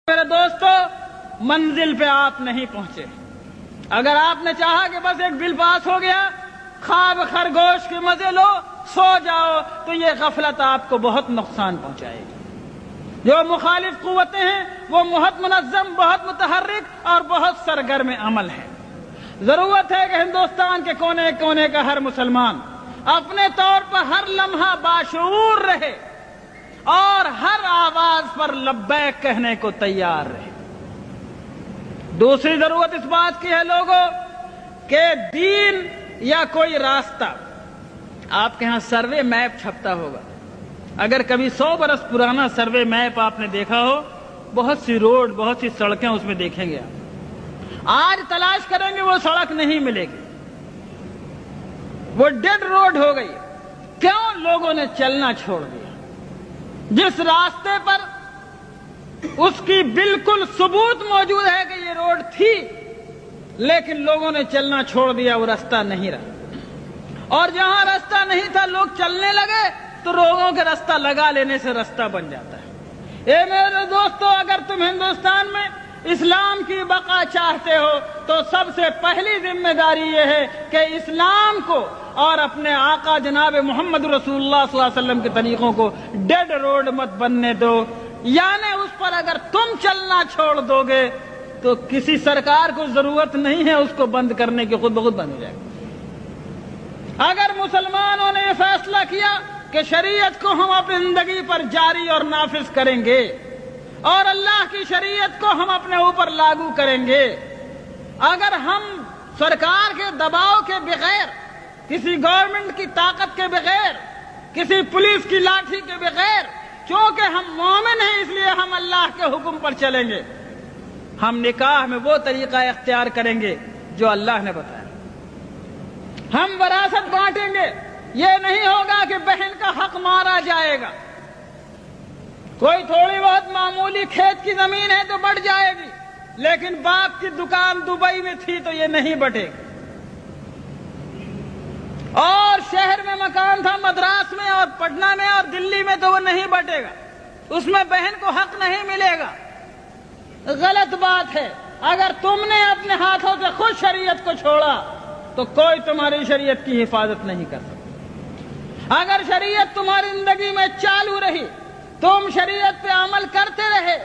میرے دوستو، منزل پہ آپ نہیں پہنچے۔ اگر آپ نے چاہا کہ بس ایک بل پاس ہو گیا، خواب خرگوش کے مزے لو، سو جاؤ، تو یہ غفلت آپ کو بہت نقصان پہنچائے گی۔ جو مخالف قوتیں ہیں وہ بہت منظم، بہت متحرک اور بہت سرگرم عمل ہے۔ ضرورت ہے کہ ہندوستان کے کونے کونے کا ہر مسلمان اپنے طور پر ہر لمحہ باشعور رہے اور ہر آواز پر لبیک کہنے کو تیار رہے۔ دوسری ضرورت اس بات کی ہے لوگوں کہ دین یا کوئی راستہ، آپ کے ہاں سروے میپ چھپتا ہوگا، اگر کبھی 100 برس پرانا سروے میپ آپ نے دیکھا ہو، بہت سی روڈ، بہت سی سڑکیں اس میں دیکھیں گے آپ۔ آج تلاش کریں گے وہ سڑک نہیں ملے گی، وہ ڈیڈ روڈ ہو گئی۔ کیوں؟ لوگوں نے چلنا چھوڑ دیا۔ جس راستے پر اس کی بالکل ثبوت موجود ہے کہ یہ روڈ تھی، لیکن لوگوں نے چلنا چھوڑ دیا، وہ راستہ نہیں رہا۔ اور جہاں راستہ نہیں تھا لوگ چلنے لگے تو لوگوں کے راستہ لگا لینے سے راستہ بن جاتا ہے۔ اے میرے دوستو، اگر تم ہندوستان میں اسلام کی بقا چاہتے ہو تو سب سے پہلی ذمہ داری یہ ہے کہ اسلام کو اور اپنے آقا جناب محمد رسول اللہ صلی اللہ علیہ وسلم کے طریقوں کو ڈیڈ روڈ مت بننے دو۔ یعنی اس پر اگر تم چلنا چھوڑ دو گے تو کسی سرکار کو ضرورت نہیں ہے اس کو بند کرنے کی، خود بخود بند ہو جائے گا۔ اگر مسلمانوں نے یہ فیصلہ کیا کہ شریعت کو ہم اپنی زندگی پر جاری اور نافذ کریں گے اور اللہ کی شریعت کو ہم اپنے اوپر لاگو کریں گے، اگر ہم سرکار کے دباؤ کے بغیر، کسی گورنمنٹ کی طاقت کے بغیر، کسی پولیس کی لاٹھی کے بغیر، چونکہ ہم مومن ہیں اس لیے ہم اللہ کے حکم پر چلیں گے، ہم نکاح میں وہ طریقہ اختیار کریں گے جو اللہ نے بتایا۔ ہم وراثت بانٹیں گے، یہ نہیں ہوگا کہ بہن کا حق مارا جائے گا۔ کوئی تھوڑی بہت معمولی کھیت کی زمین ہے تو بٹ جائے گی، لیکن باپ کی دکان دبئی میں تھی تو یہ نہیں بٹے گی۔ اور شہر میں مکان تھا، مدراس میں اور پٹنہ میں اور دلی میں، تو وہ نہیں بٹے گا، اس میں بہن کو حق نہیں ملے گا۔ غلط بات ہے۔ اگر تم نے اپنے ہاتھوں سے خود شریعت کو چھوڑا تو کوئی تمہاری شریعت کی حفاظت نہیں کر سکتا۔ اگر شریعت تمہاری زندگی میں چالو رہی، تم شریعت پہ عمل کرتے رہے،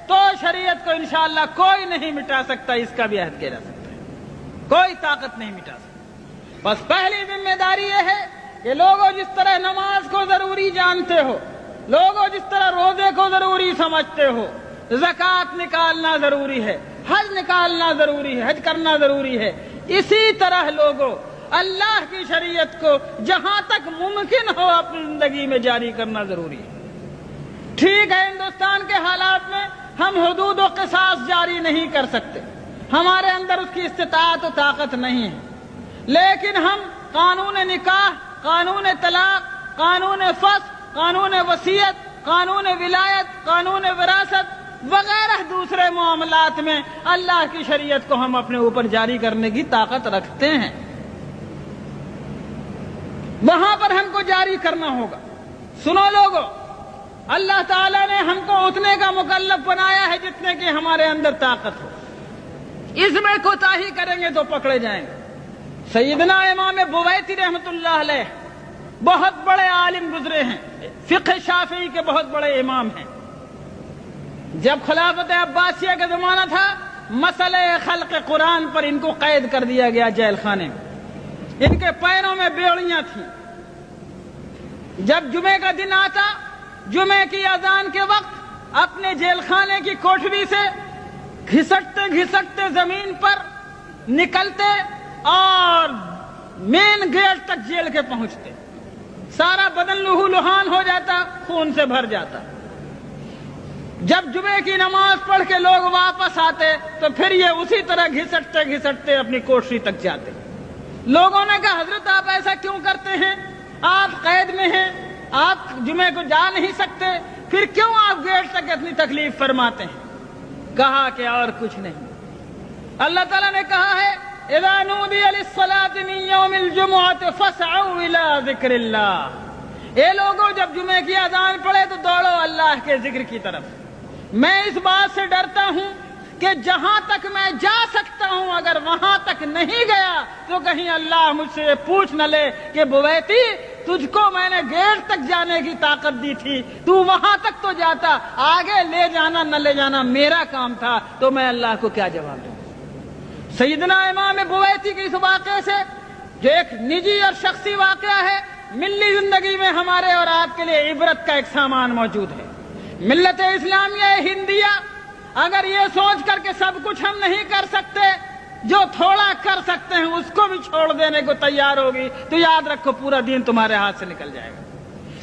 تو شریعت کو انشاءاللہ کوئی نہیں مٹا سکتا، اس کا بھی عہد کیا جا سکتا ہے، کوئی طاقت نہیں مٹا سکتا۔ بس پہلی ذمہ داری یہ ہے کہ لوگوں جس طرح نماز کو ضروری جانتے ہو، لوگوں جس طرح روزے کو ضروری سمجھتے ہو، زکوٰۃ نکالنا ضروری ہے، حج نکالنا ضروری ہے، حج کرنا ضروری ہے، اسی طرح لوگوں اللہ کی شریعت کو جہاں تک ممکن ہو اپنی زندگی میں جاری کرنا ضروری ہے۔ ٹھیک ہے، ہندوستان کے حالات میں ہم حدود و قصاص جاری نہیں کر سکتے، ہمارے اندر اس کی استطاعت و طاقت نہیں ہے، لیکن ہم قانون نکاح، قانون طلاق، قانون فسخ، قانون وصیت، قانون ولایت، قانون وراثت وغیرہ دوسرے معاملات میں اللہ کی شریعت کو ہم اپنے اوپر جاری کرنے کی طاقت رکھتے ہیں، وہاں پر ہم کو جاری کرنا ہوگا۔ سنو لوگوں، اللہ تعالیٰ نے ہم کو اتنے کا مکلف بنایا ہے جتنے کی ہمارے اندر طاقت ہو، اس میں کوتاہی کریں گے تو پکڑے جائیں گے۔ سیدنا امام بویتی رحمۃ اللہ علیہ بہت بڑے عالم گزرے ہیں، فقہ شافعی کے بہت بڑے امام ہیں۔ جب خلافت عباسیہ کا زمانہ تھا، مسئلہ خلق قرآن پر ان کو قید کر دیا گیا جیل خانے میں، ان کے پیروں میں بیڑیاں تھیں۔ جب جمعے کا دن آتا، جمعے کی اذان کے وقت اپنے جیل خانے کی کوٹھری سے گھسٹتے گھسٹتے زمین پر نکلتے اور مین گیٹ تک جیل کے پہنچتے، سارا بدن لہو لہان ہو جاتا، خون سے بھر جاتا۔ جب جمعے کی نماز پڑھ کے لوگ واپس آتے تو پھر یہ اسی طرح گھسٹتے گھسٹتے اپنی کوٹھری تک جاتے۔ لوگوں نے کہا، حضرت آپ ایسا کیوں کرتے ہیں؟ آپ قید میں ہیں، آپ جمعے کو جا نہیں سکتے، پھر کیوں آپ گیٹ تک اتنی تکلیف فرماتے ہیں؟ کہا کہ اور کچھ نہیں، اللہ تعالیٰ نے کہا ہے اذا نودی للصلاة من یوم الجمعة فاسعوا الى ذکر اللہ۔ اے لوگوں، جب جمعے کی اذان پڑے تو دوڑو اللہ کے ذکر کی طرف۔ میں اس بات سے ڈرتا کہ جہاں تک میں جا سکتا ہوں اگر وہاں تک نہیں گیا تو کہیں اللہ مجھ سے یہ پوچھ نہ لے کہ بویتی تجھ کو میں نے گیٹ تک جانے کی طاقت دی تھی، تو وہاں تک تو جاتا، آگے لے جانا نہ لے جانا میرا کام تھا، تو میں اللہ کو کیا جواب دوں۔ سیدنا امام بویتی کے اس واقعے سے جو ایک نجی اور شخصی واقعہ ہے، ملی زندگی میں ہمارے اور آپ کے لیے عبرت کا ایک سامان موجود ہے۔ ملت اسلامیہ ہندیہ اگر یہ سوچ کر کے سب کچھ ہم نہیں کر سکتے، جو تھوڑا کر سکتے ہیں اس کو بھی چھوڑ دینے کو تیار ہوگی تو یاد رکھو پورا دین تمہارے ہاتھ سے نکل جائے گا۔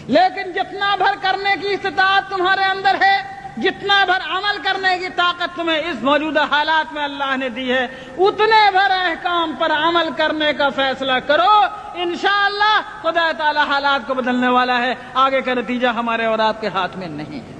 لیکن جتنا بھر کرنے کی استطاعت تمہارے اندر ہے، جتنا بھر عمل کرنے کی طاقت تمہیں اس موجودہ حالات میں اللہ نے دی ہے، اتنے بھر احکام پر عمل کرنے کا فیصلہ کرو، انشاءاللہ خدا تعالی حالات کو بدلنے والا ہے۔ آگے کا نتیجہ ہمارے اور آپ کے ہاتھ میں نہیں ہے۔